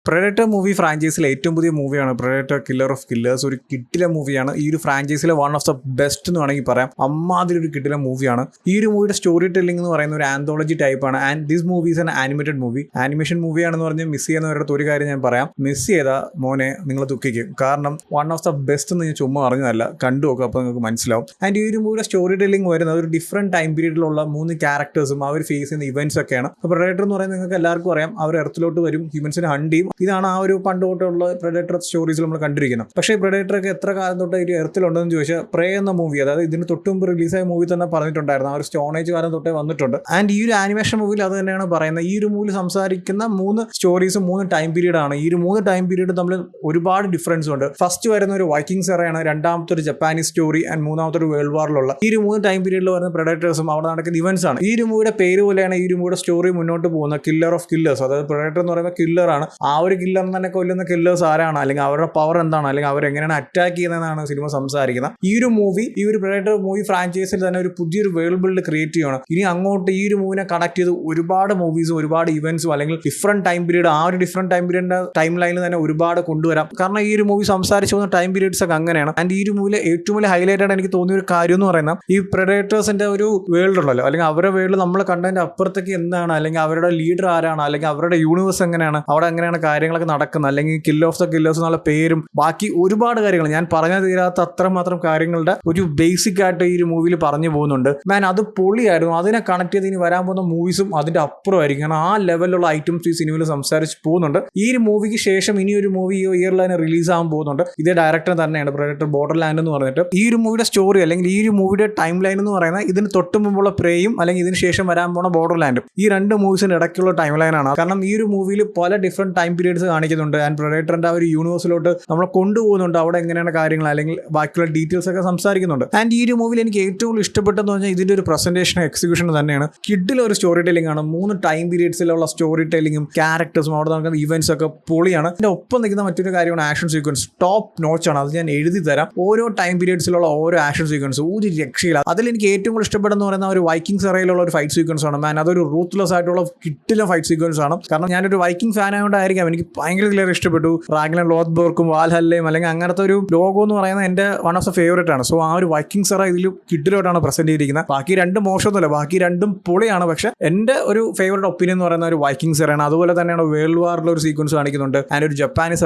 Predator movie ഫ്രാഞ്ചൈസിലെ ഏറ്റവും പുതിയ മൂവിയാണ് പ്രെഡേറ്റർ കില്ലർ ഓഫ് കില്ലേഴ്സ്. ഒരു കിട്ടിലെ മൂവിയാണ്. ഈ ഒരു ഫ്രാഞ്ചൈസിലെ വൺ ഓഫ് ദ ബെസ്റ്റ് എന്ന് വേണമെങ്കിൽ പറയാം. അമ്മാതിരി ഒരു കിട്ടിലെ മൂവിയാണ്. ഈ ഒരു മൂവിയുടെ സ്റ്റോറി ടെല്ലിംഗ് എന്ന് പറയുന്ന ഒരു ആന്തോളജി ടൈപ്പാണ്. And this movie is an animated movie. Animation മൂവിയാണെന്ന് പറഞ്ഞ് മിസ് ചെയ്യുന്നവരുടെ ഒരു കാര്യം ഞാൻ പറയാം. മിസ് ചെയ്ത മോനെ നിങ്ങൾ ദുഃഖിക്കും. കാരണം വൺ ഓഫ് ദ ബെസ്റ്റ് എന്ന് ഞാൻ ചുമ്മാ അറിഞ്ഞതല്ല, കണ്ടു നോക്കുക, അപ്പോൾ നിങ്ങൾക്ക് മനസ്സിലാവും. ആൻഡ് ഈ ഒരു മൂവിയുടെ സ്റ്റോറി ടെല്ലിംഗ് വരുന്നത് ഒരു ഡിഫറെൻറ്റ് ടൈം പീരീഡിലുള്ള 3 ക്യാരക്ടേഴ്സും അവർ ഫേസ് ചെയ്യുന്ന ഇവന്റ്സ് ഒക്കെയാണ്. അപ്പോൾ പ്രെഡേറ്റർ എന്ന് പറയുന്നത് നിങ്ങൾക്ക് എല്ലാവർക്കും അറിയാം, അവർ എർത്തിലോട്ട് വരും, ഹ്യൂമൻസിനെ ഹണ്ട് ചെയ്യും. ഇതാണ് ആ ഒരു പണ്ട് തൊട്ടുള്ള പ്രെഡേറ്റർ സ്റ്റോറീസിൽ നമ്മൾ കണ്ടിരിക്കുന്നത്. പക്ഷേ പ്രെഡേറ്ററൊക്കെ എത്ര കാലം തൊട്ട് ഈ എർത്തിലുണ്ടെന്ന് ചോദിച്ചാൽ പ്രേ എന്ന മൂവി, അതായത് ഇതിന് തൊട്ടുമുമ്പ് റിലീസായ മൂവി തന്നെ പറഞ്ഞിട്ടുണ്ടായിരുന്നു, ആ ഒരു സ്റ്റോണേജ് കാലം തൊട്ടേ വന്നിട്ടുണ്ട്. ആൻഡ് ഈ ഒരു ആനിമേഷൻ മൂവിയിൽ അത് തന്നെയാണ് പറയുന്നത്. ഈ ഒരു മൂവിൽ സംസാരിക്കുന്ന 3 സ്റ്റോറീസും 3 ടൈം പീരീഡാണ്. ഈ ഒരു 3 ടൈം പീരീഡ് തമ്മിൽ ഒരുപാട് ഡിഫറൻസ് ഉണ്ട്. ഫസ്റ്റ് വരുന്ന ഒരു വൈക്കിങ്സ് എറയാണ്, രണ്ടാമത്തെ ഒരു ജപ്പാനീസ് സ്റ്റോറി, ആൻഡ് മൂന്നാമത്തെ ഒരു വേൾഡ് വാറിലുള്ള ഈ ഒരു 3 ടൈം പീരീഡിൽ വരുന്ന പ്രെഡേറ്റേഴ്സും അവിടെ നടക്കുന്ന ഇവന്റ്സ് ആണ്. ഈ ഒരു മൂവിയുടെ പേര് പോലെയാണ് ഈ ഒരു മൂവിയുടെ സ്റ്റോറി മുന്നോട്ട് പോകുന്ന കില്ലർ ഓഫ് കില്ലേഴ്സ്. അതായത് പ്രെഡേറ്റർ എന്ന് പറയുമ്പോൾ കില്ലറാണ്. ആ ഒരു കില്ലറിനെ തന്നെ കൊല്ലുന്ന കില്ലേഴ്സ് ആരാണ്, അല്ലെങ്കിൽ അവരുടെ പവർ എന്താണ്, അല്ലെങ്കിൽ അവരെങ്ങനെയാണ് അറ്റാക്ക് ചെയ്യുന്നതെന്നാണ് സിനിമ സംസാരിക്കുന്നത്. ഈ ഒരു മൂവി, ഈ ഒരു പ്രെഡേറ്റർ മൂവി ഫ്രാഞ്ചൈസിൽ തന്നെ ഒരു പുതിയൊരു വേൾഡ് ബിൽഡ് ക്രിയേറ്റ് ചെയ്യണം. ഇനി അങ്ങോട്ട് ഈ ഒരു മൂവിനെ കണക്ട് ചെയ്ത് ഒരുപാട് മൂവീസും ഒരുപാട് ഇവന്റ്സും അല്ലെങ്കിൽ ഡിഫറെന്റ് ടൈം പീരീഡ്, ആ ഒരു ഡിഫറെന്റ് ടൈം പീരീഡിന്റെ ടൈം ലൈനിൽ തന്നെ ഒരുപാട് കൊണ്ടുവരാം. കാരണം ഈ ഒരു മൂവി സംസാരിച്ചു പോകുന്ന ടൈം പീരീഡ്സ് ഒക്കെ അങ്ങനെയാണ്. ആൻഡ് ഈ ഒരു മൂവിലെ ഏറ്റവും വലിയ ഹൈലൈറ്റ് ആണ് എനിക്ക് തോന്നിയ ഒരു കാര്യം എന്ന് പറയുന്നത്, ഈ പ്രെഡേറ്റേഴ്സിന്റെ ഒരു വേൾഡ് ഉണ്ടല്ലോ, അല്ലെങ്കിൽ അവരുടെ വേൾഡ് നമ്മൾ കണ്ടതിന്റെ അപ്പുറത്തേക്ക് എന്താണ്, അല്ലെങ്കിൽ അവരുടെ ലീഡർ ആരാണ്, അല്ലെങ്കിൽ അവരുടെ യൂണിവേഴ്സ് എങ്ങനെയാണ്, അവിടെ എങ്ങനെയാണ് കാര്യങ്ങളൊക്കെ നടക്കുന്നത്, അല്ലെങ്കിൽ കിൽ ഓഫ് ദ കില്ലേഴ്സ് എന്നുള്ള പേരും ബാക്കി ഒരുപാട് കാര്യങ്ങൾ ഞാൻ പറഞ്ഞു തീരാത്ത അത്രമാത്രം കാര്യങ്ങളുടെ ഒരു ബേസിക് ആയിട്ട് ഈ ഒരു മൂവിയിൽ പറഞ്ഞു പോകുന്നുണ്ട്. മാൻ, അത് പൊളിയായിരുന്നു. അതിനെ കണക്ട് ചെയ്ത് ഇനി വരാൻ പോകുന്ന മൂവീസും അതിന്റെ അപ്പുറമായിരിക്കും. കാരണം ആ ലെവലിലുള്ള ഐറ്റംസ് ഈ സിനിമയിൽ സംസാരിച്ച് പോകുന്നുണ്ട്. ഈ ഒരു മൂവിക്ക് ശേഷം ഇനി ഒരു മൂവി ഈ ഇയറിൽ തന്നെ റിലീസ് ആകാൻ പോകുന്നുണ്ട്. ഇതേ ഡയറക്ടർ തന്നെയാണ്, പ്രെഡേറ്റർ ബോർഡർലാൻഡ് എന്ന് പറഞ്ഞിട്ട്. ഈ ഒരു മൂവിയുടെ സ്റ്റോറി അല്ലെങ്കിൽ ഈ ഒരു മൂവിയുടെ ടൈം ലൈൻ എന്ന് പറയുന്നത് ഇതിന് തൊട്ട് മുമ്പുള്ള പ്രേയും അല്ലെങ്കിൽ ഇതിന് ശേഷം വരാൻ പോകുന്ന ബോർഡർലാൻഡും, ഈ 2 മൂവീസിന് ഇടയ്ക്കുള്ള ടൈം ലൈനാണ്. കാരണം ഈ ഒരു മൂവിയിൽ പല ഡിഫറെന്റ് ടൈം പീരീഡ്സ് കാണിക്കുന്നുണ്ട്. ആൻഡ് പ്രെഡേറ്ററിന്റെ ആ ഒരു യൂണിവേഴ്സിലോട്ട് നമ്മളെ കൊണ്ടുപോകുന്നുണ്ട്. അവിടെ എങ്ങനെയാണ് കാര്യങ്ങൾ അല്ലെങ്കിൽ ബാക്കിയുള്ള ഡീറ്റെയിൽസ് ഒക്കെ സംസാരിക്കുന്നുണ്ട്. ആൻഡ് ഈ ഒരു മൂവിയിൽ എനിക്ക് ഏറ്റവും കൂടുതൽ ഇഷ്ടപ്പെട്ടെന്ന് പറഞ്ഞാൽ ഇതിന്റെ ഒരു പ്രസന്റേഷൻ എക്സിക്യൂഷൻ തന്നെയാണ്. കിഡിലെ ഒരു സ്റ്റോറി ടെല്ലിംഗ് ആണ്. 3 ടൈം പീരീഡ്സിലുള്ള സ്റ്റോറി ടെല്ലിങ്ങും ക്യാരക്ടേഴ്സും അവിടെ നടക്കുന്ന ഇവന്റ്സ് ഒക്കെ പൊളിയാണ്. ഇതിന്റെ ഒപ്പം നിൽക്കുന്ന മറ്റൊരു കാര്യമാണ് ആക്ഷൻ സീക്വൻസ്. ടോപ്പ് നോച്ചാണ്. അത് ഞാൻ എഴുതി തരാം. ഓരോ ടൈം പീരീഡ്സിലുള്ള ഓരോ ആക്ഷൻ സീക്വൻസ് ഒരു രക്ഷയില്ല. അതിൽ എനിക്ക് ഏറ്റവും കൂടുതൽ ഇഷ്ടപ്പെടുന്ന പറയുന്ന ഒരു വൈക്കിംഗ്സ് എറയിലുള്ള ഒരു ഫൈറ്റ് സീക്വൻസ് ആണ്. മാൻ, അതൊരു റൂത്ത്ലെസ് ആയിട്ടുള്ള കിട്ടിലെ ഫൈറ്റ് സീക്വൻസ് ആണ്. കാരണം ഞാനൊരു വൈക്കിംഗ് ഫാൻ ആയതുകൊണ്ടായിരിക്കാം എനിക്ക് ഭയങ്കര ക്ലിയർ ഇഷ്ടപ്പെട്ടു. റാഗ്നർ ലോത്ത്ബർഗും വാൽഹല്ലയും അല്ലെങ്കിൽ അങ്ങനത്തെ ഒരു ലോഗോ എന്ന് പറയുന്നത് എൻ്റെ വൺ ഓഫ് ദ ഫേവറേറ്റ് ആണ്. സോ ആ ഒരു വൈക്കിംഗ്സ് എറ ഇതിൽ കിഡിലോട്ടാണ് പ്രസന്റ് ചെയ്തിരിക്കുന്നത്. ബാക്കി 2 മോശമൊന്നുമില്ല, ബാക്കി 2 പൊളിയാണ്. പക്ഷെ എൻ്റെ ഒരു ഫേവറേറ്റ് ഒപ്പീനിയൻ എന്ന് പറയുന്ന ഒരു വൈക്കിംഗ്സ് എറയാണ്. അതുപോലെ തന്നെയാണ് വേൾഡ് വാറിലുള്ള ഒരു സീക്വൻസ് കാണിക്കുന്നുണ്ട്. ആൻഡ് ഒരു ജപ്പാനീസ്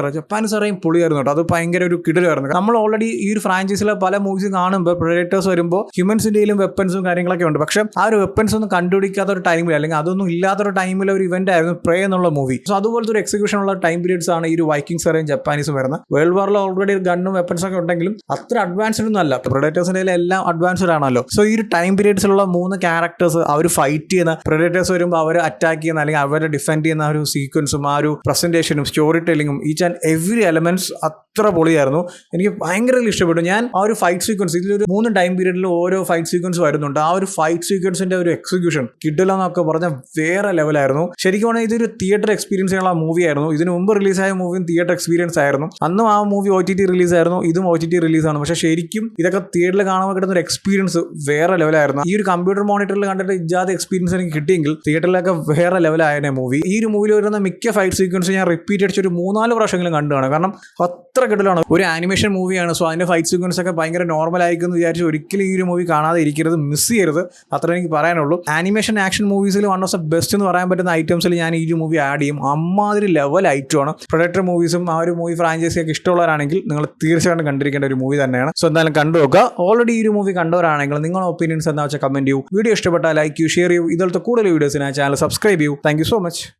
എറയും പൊളിയായിരുന്നു കേട്ടോ. അത് ഭയങ്കര ഒരു കിഡിലായിരുന്നു. നമ്മൾ ഓൾറെഡി ഈ ഒരു ഫ്രാഞ്ചൈസിലെ പല മൂവീസും കാണുമ്പോൾ പ്രെഡേറ്റേഴ്സ് വരുമ്പോൾ ഹ്യൂമൻസിൻ്റെയിലും വെപ്പൻസും കാര്യങ്ങളൊക്കെ ഉണ്ട്. പക്ഷെ ആ ഒരു വെപ്പൻസ് ഒന്നും കണ്ടുപിടിക്കാത്ത ഒരു ടൈമിൽ അല്ലെങ്കിൽ അതൊന്നും ഇല്ലാത്തൊരു ടൈമിൽ ഒരു ഇവന്റ് ആയിരുന്നു പ്രേ എന്നുള്ള മൂവി. സോ അതുപോലത്തെ ഒരു എക്സിക്യൂഷൻ ഉള്ള ടൈം പീരീഡ്സ് ആണ് ഈ ഒരു വൈക്കിംഗ്സ് എറയും ജപ്പാനീസും വരുന്നത്. വേൾഡ് വാറിൽ ഓൾറെഡി ഗണ്ണും വെപ്പൻസ് ഒക്കെ ഉണ്ടെങ്കിലും അത്ര അഡ്വാൻസ്ഡ് ഒന്നും അല്ല. പ്രെഡേറ്റേഴ്സിന്റെ എല്ലാം അഡ്വാൻസ്ഡ് ആണല്ലോ. സോ ഈ ഒരു ടൈം പീരീഡ്സിലുള്ള 3 ക്യാരക്ടേഴ്സ് അവർ ഫൈറ്റ് ചെയ്യുന്ന, പ്രെഡേറ്റേഴ്സ് വരുമ്പോൾ അവരെ അറ്റാക്ക് ചെയ്യുന്ന അല്ലെങ്കിൽ അവരെ ഡിഫെൻഡ് ചെയ്യുന്ന ആ ഒരു സീക്വൻസും ആ ഒരു പ്രസന്റേഷനും സ്റ്റോറി ടെല്ലിങ്ങും ഈച്ച് ആൻഡ് എവറി എലമെന്റ്സ് അത്ര പൊളിയായിരുന്നു. എനിക്ക് ഭയങ്കര ഇഷ്ടപ്പെട്ടു. ഞാൻ ആ ഒരു ഫൈറ്റ് സീക്വൻസ് ഇതിലൊരു 3 ടൈം പീരീഡിൽ ഓരോ ഫൈറ്റ് സീക്വൻസ് വരുന്നുണ്ട്. ആ ഒരു ഫൈറ്റ് സീക്വൻസിന്റെ ഒരു എക്സിക്യൂഷൻ കിഡിലെന്നൊക്കെ പറഞ്ഞാൽ വേറെ ലെവലായിരുന്നു. ശരിക്കും പറഞ്ഞാൽ ഇതൊരു തിയേറ്റർ എക്സ്പീരിയൻസ് ചെയ്യാനുള്ള മൂവി ആയിരുന്നു. ഇതിന് മുമ്പ് റിലീസായ മൂവിയും തിയേറ്റർ എക്സ്പീരിയൻസ് ആയിരുന്നു. അന്നും ആ മൂവി OTT റിലീസായിരുന്നു, ഇതും OTT റിലീസാണ്. പക്ഷേ ശരിക്കും ഇതൊക്കെ തിയേറ്ററിൽ കാണുമ്പോൾ കിട്ടുന്ന ഒരു എക്സ്പീരിയൻസ് വേറെ ലെവലായിരുന്നു. ഈ ഒരു കമ്പ്യൂട്ടർ മോണിറ്ററിൽ കണ്ടിട്ട് ഇജാതെ എക്സ്പീരിയൻസ് എനിക്ക് കിട്ടിയെങ്കിൽ തിയേറ്ററിലൊക്കെ വേറെ ലെവലായ മൂവി. ഈ ഒരു മൂവിയിൽ വരുന്ന മിക്ക ഫൈറ്റ് സീക്വൻസ് ഞാൻ റിപ്പീറ്റ് അടിച്ച് ഒരു 3-4 പ്രാവശ്യമെങ്കിലും കണ്ടുകാണ്. കാരണം അത്ര കിടലാണ്. ഒരു ആനിമേഷൻ മൂവിയാണ്. സോ അതിന്റെ ഫൈറ്റ് സീക്വൻസ് ഒക്കെ ഭയങ്കര നോർമൽ ആയിരിക്കും എന്ന് വിചാരിച്ച് ഒരിക്കലും ഈ ഒരു മൂവി കാണാതെ ഇരിക്കരുത്, മിസ് ചെയ്യരുത്. അത്ര എനിക്ക് പറയാനുള്ളൂ. ആനിമേഷൻ ആക്ഷൻ മൂവീസിൽ വൺ ഓഫ് ദ ബെസ്റ്റ് എന്ന് പറയാൻ പറ്റുന്ന ഐറ്റംസിൽ ഞാൻ ഈ ഒരു മൂവി ആഡ് ചെയ്യും. അമ്മാതിരി ലെവൽ ഐറ്റമാണ്. പ്രെഡേറ്റർ മൂവീസും ആ ഒരു മൂവി ഫ്രാഞ്ചൈസി ഒക്കെ ഇഷ്ടമുള്ളവരാണെങ്കിൽ നിങ്ങൾ തീർച്ചയായിട്ടും കണ്ടിരിക്കേണ്ട ഒരു മൂവി തന്നെയാണ്. സോ എന്തായാലും കണ്ടു നോക്കുക. ഓൾറെഡി ഈ ഒരു മൂവി കണ്ടവരാണെങ്കിൽ നിങ്ങളുടെ ഒപ്പീനിയൻസ് എന്താ വെച്ചാൽ കമന്റ് ചെയ്യൂ. വീഡിയോ ഇഷ്ടപ്പെട്ടാൽ ലൈക്ക് ചെയ്യൂ, ഷെയർ ചെയ്യൂ. ഇതുപോലത്തെ കൂടുതൽ വീഡിയോസിന് ചാനൽ സബ്സ്ക്രൈബ് ചെയ്യൂ. Thank you so much.